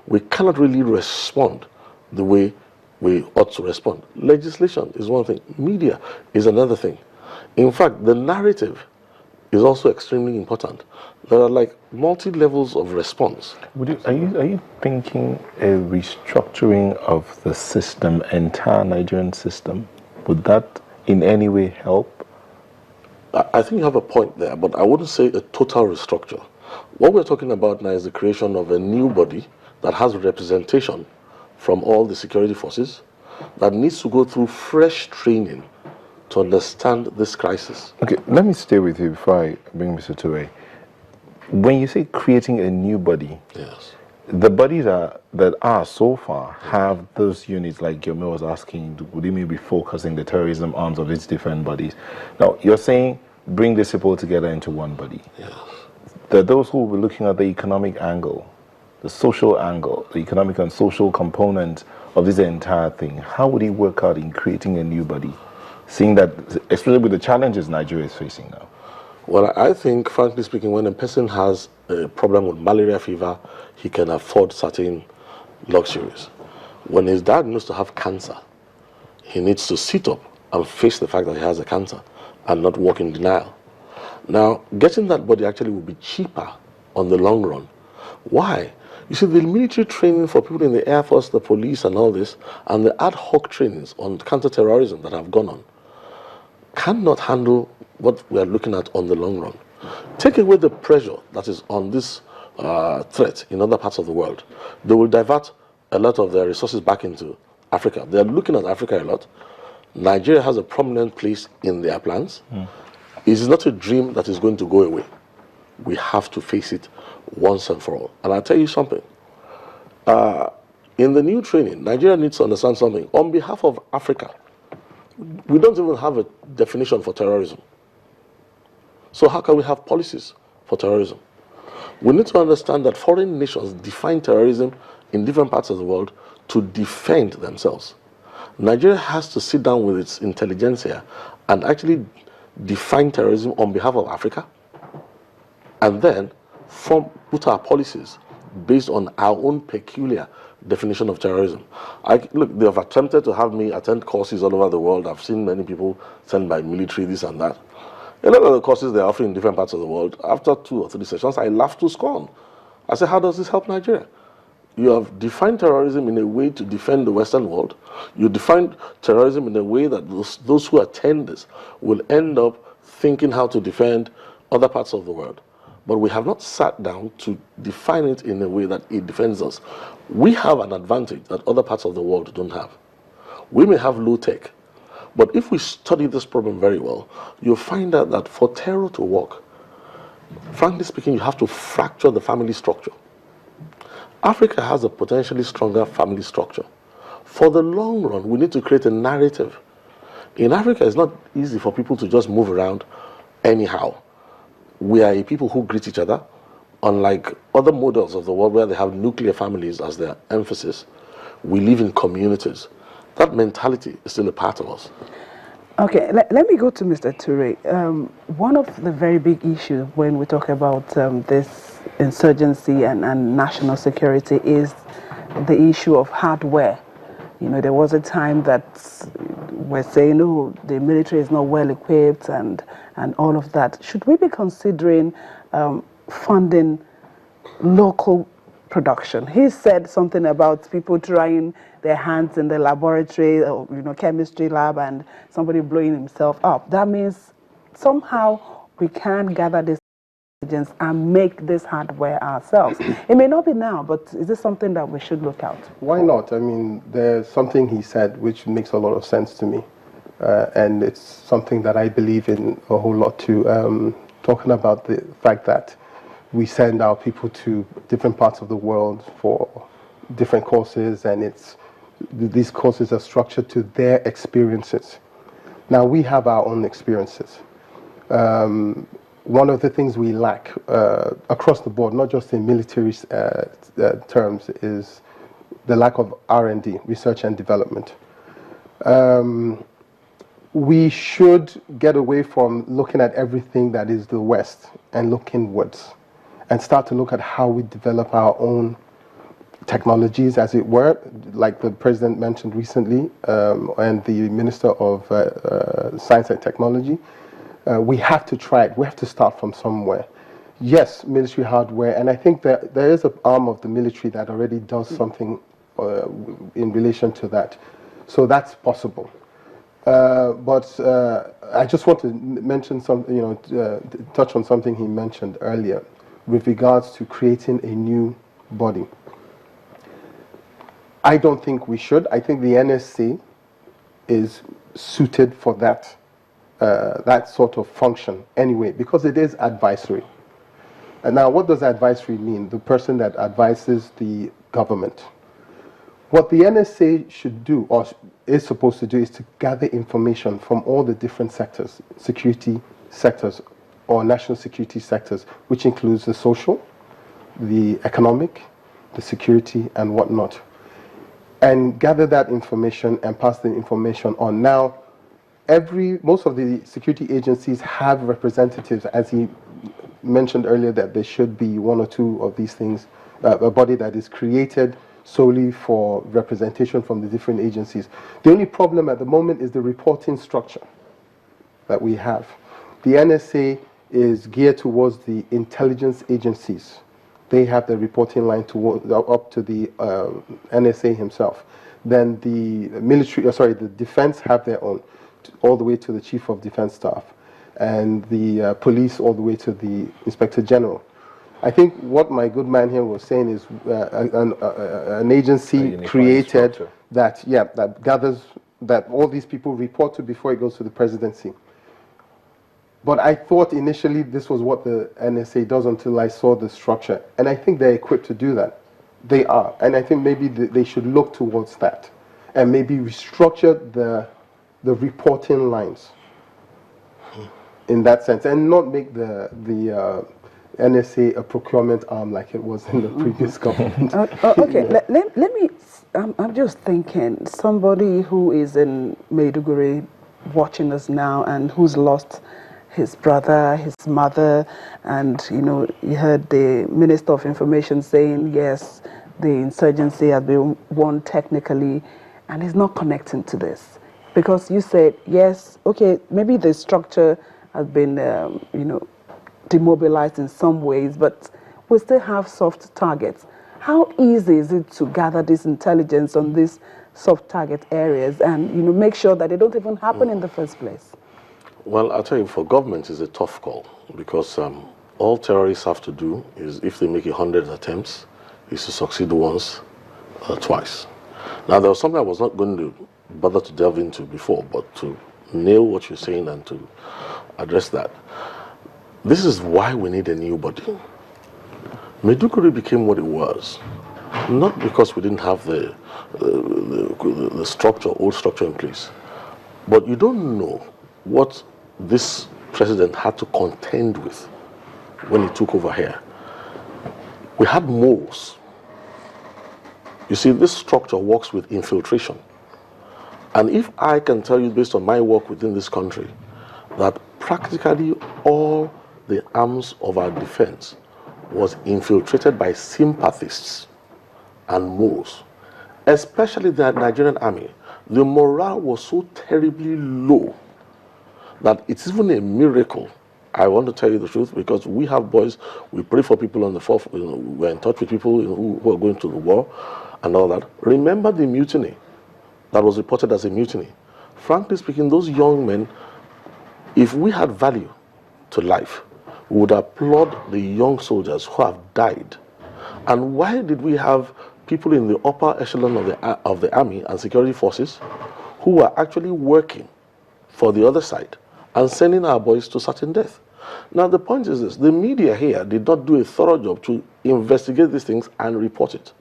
we cannot really respond the way we ought to respond. Legislation is one thing, media is another thing. In fact, the narrative is also extremely important. There are like multi-levels of response. Are you thinking a restructuring of the system, entire Nigerian system? Would that in any way help? I think you have a point there, but I wouldn't say a total restructure. What we're talking about now is the creation of a new body that has representation from all the security forces that needs to go through fresh training to understand this crisis. Okay, let me stay with you before I bring Mr. Toure. When you say creating a new body, Yes. the bodies that are so far have those units, like Gilmer was asking, would they maybe be focusing the terrorism arms of these different bodies? Now, you're saying bring this people together into one body. Yes. There are those who will be looking at the economic angle, the social angle, the economic and social component of this entire thing. How would it work out in creating a new body, seeing that, especially with the challenges Nigeria is facing now? Well, I think, frankly speaking, when a person has a problem with malaria fever, he can afford certain luxuries. When he's diagnosed to have cancer, he needs to sit up and face the fact that he has a cancer and not walk in denial. Now, getting that body actually will be cheaper on the long run. Why? You see, the military training for people in the Air Force, the police and all this, and the ad hoc trainings on counter-terrorism that have gone on, cannot handle what we are looking at on the long run. Take away the pressure that is on this threat in other parts of the world. They will divert a lot of their resources back into Africa. They are looking at Africa a lot. Nigeria has a prominent place in their plans. It is not a dream that is going to go away. We have to face it once and for all. And I'll tell you something. In the new training, Nigeria needs to understand something. On behalf of Africa, we don't even have a definition for terrorism. So how can we have policies for terrorism? We need to understand that foreign nations define terrorism in different parts of the world to defend themselves. Nigeria has to sit down with its intelligentsia and actually define terrorism on behalf of Africa, and then put our policies based on our own peculiar definition of terrorism. Look, they have attempted to have me attend courses all over the world. I've seen many people sent by military, this and that. A lot of the courses they're offering in different parts of the world, after 2 or 3 sessions, I laugh to scorn. I say, how does this help Nigeria? You have defined terrorism in a way to defend the Western world. You define terrorism in a way that those who attend this will end up thinking how to defend other parts of the world. But we have not sat down to define it in a way that it defends us. We have an advantage that other parts of the world don't have. We may have low tech, but if we study this problem very well, you'll find out that for terror to work, frankly speaking, you have to fracture the family structure. Africa has a potentially stronger family structure. For the long run, we need to create a narrative. In Africa, it's not easy for people to just move around anyhow. We are a people who greet each other, unlike other models of the world where they have nuclear families as their emphasis. We live in communities. That mentality is still a part of us. Okay, let me go to Mr. Toure. One of the very big issues when we talk about this insurgency and national security is the issue of hardware. You know, there was a time that we're saying, oh, the military is not well equipped and all of that. Should we be considering funding local production? He said something about people trying their hands in the laboratory or, you know, chemistry lab and somebody blowing himself up. That means somehow we can gather this intelligence and make this hardware ourselves. It may not be now, but is this something that we should look out? Why not? I mean, there's something he said which makes a lot of sense to me. And it's something that I believe in a whole lot too. Talking about the fact that we send our people to different parts of the world for different courses, and these courses are structured to their experiences. Now, we have our own experiences. One of the things we lack across the board, not just in military terms, is the lack of R&D, research and development. We should get away from looking at everything that is the West and look inwards and start to look at how we develop our own technologies, as it were, like the president mentioned recently, and the Minister of Science and Technology. We have to try it. We have to start from somewhere. Yes, military hardware, and I think that there is an arm of the military that already does something in relation to that. So that's possible. But I just want to mention something, touch on something he mentioned earlier with regards to creating a new body. I don't think we should. I think the NSC is suited for that that sort of function anyway, because it is advisory. And now, what does advisory mean? The person that advises the government. What the NSA should do, or is supposed to do, is to gather information from all the different sectors, security sectors, or national security sectors, which includes the social, the economic, the security, and whatnot, and gather that information and pass the information on. Now, most of the security agencies have representatives, as he mentioned earlier, that there should be one or two of these things, a body that is created solely for representation from the different agencies. The only problem at the moment is the reporting structure that we have. The NSA is geared towards the intelligence agencies. They have the reporting line up to the NSA himself. Then the the defense have their own, all the way to the Chief of Defense Staff, and the police all the way to the Inspector General. I think what my good man here was saying is an agency created structure that gathers, that all these people report to before it goes to the presidency. But I thought initially this was what the NSA does until I saw the structure. And I think they're equipped to do that. They are. And I think maybe they should look towards that and maybe restructure the reporting lines in that sense, and not make the NSA a procurement arm like it was in the previous government. Okay, let me, I'm just thinking, somebody who is in Maiduguri watching us now and who's lost his brother, his mother, and you heard the Minister of Information saying, yes, the insurgency has been won technically, and he's not connecting to this. Because you said, yes, okay, maybe the structure has been, demobilized in some ways, but we still have soft targets. How easy is it to gather this intelligence on these soft target areas and make sure that they don't even happen in the first place? Well, I'll tell you, for government, it's a tough call, because all terrorists have to do is, if they make 100 attempts, is to succeed once or twice. Now, there was something I was not going to bother to delve into before, but to nail what you're saying and to address that. This is why we need a new body. Maiduguri became what it was, not because we didn't have the structure, old structure in place, but you don't know what this president had to contend with when he took over here. We had moles. You see, this structure works with infiltration. And if I can tell you, based on my work within this country, that practically all the arms of our defense was infiltrated by sympathists and moles, especially the Nigerian army, the morale was so terribly low that it's even a miracle. I want to tell you the truth, because we have boys, we pray for people on the fourth, we're in touch with people who are going to the war and all that. Remember the mutiny that was reported as a mutiny. Frankly speaking, those young men, if we had value to life, we would applaud the young soldiers who have died. And why did we have people in the upper echelon of the army and security forces who were actually working for the other side and sending our boys to certain death? Now, the point is this: the media here did not do a thorough job to investigate these things and report it.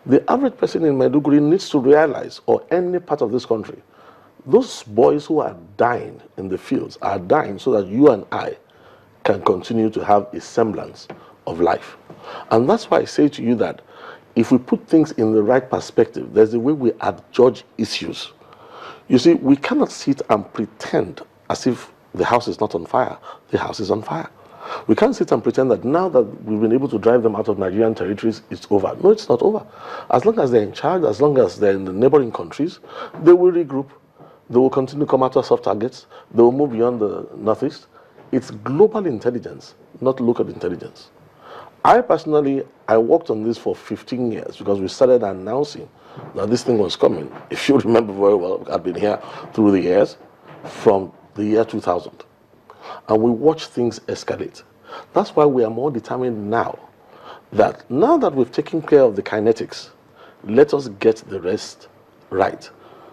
The average person in Maiduguri needs to realize, or any part of this country, those boys who are dying in the fields are dying so that you and I can continue to have a semblance of life. And that's why I say to you that if we put things in the right perspective, there's a way we adjudge issues. You see, we cannot sit and pretend as if the house is not on fire. The house is on fire. We can't sit and pretend that now that we've been able to drive them out of Nigerian territories, it's over. No, it's not over. As long as they're in charge, as long as they're in the neighboring countries, they will regroup. They will continue to come at us off targets. They will move beyond the northeast. It's global intelligence, not local intelligence. I personally, I worked on this for 15 years because we started announcing that this thing was coming. If you remember very well, I've been here through the years, from the year 2000. And we watched things escalate. That's why we are more determined now that we've taken care of the kinetics, let us get the rest right.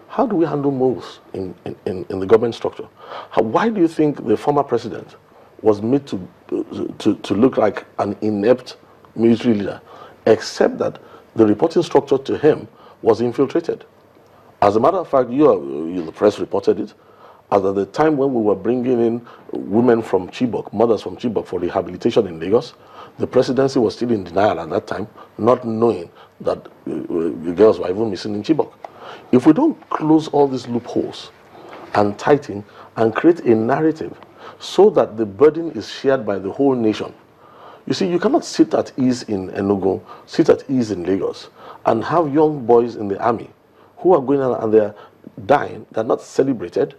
How do we handle moves in the government structure? Why do you think the former president was made to look like an inept military leader, except that the reporting structure to him was infiltrated? As a matter of fact, the press reported it, as at the time when we were bringing in women from Chibok, mothers from Chibok for rehabilitation in Lagos, the presidency was still in denial at that time, not knowing that the girls were even missing in Chibok. If we don't close all these loopholes and tighten and create a narrative so that the burden is shared by the whole nation, you see, you cannot sit at ease in Enugu, sit at ease in Lagos, and have young boys in the army who are going on and they're dying, they're not celebrated,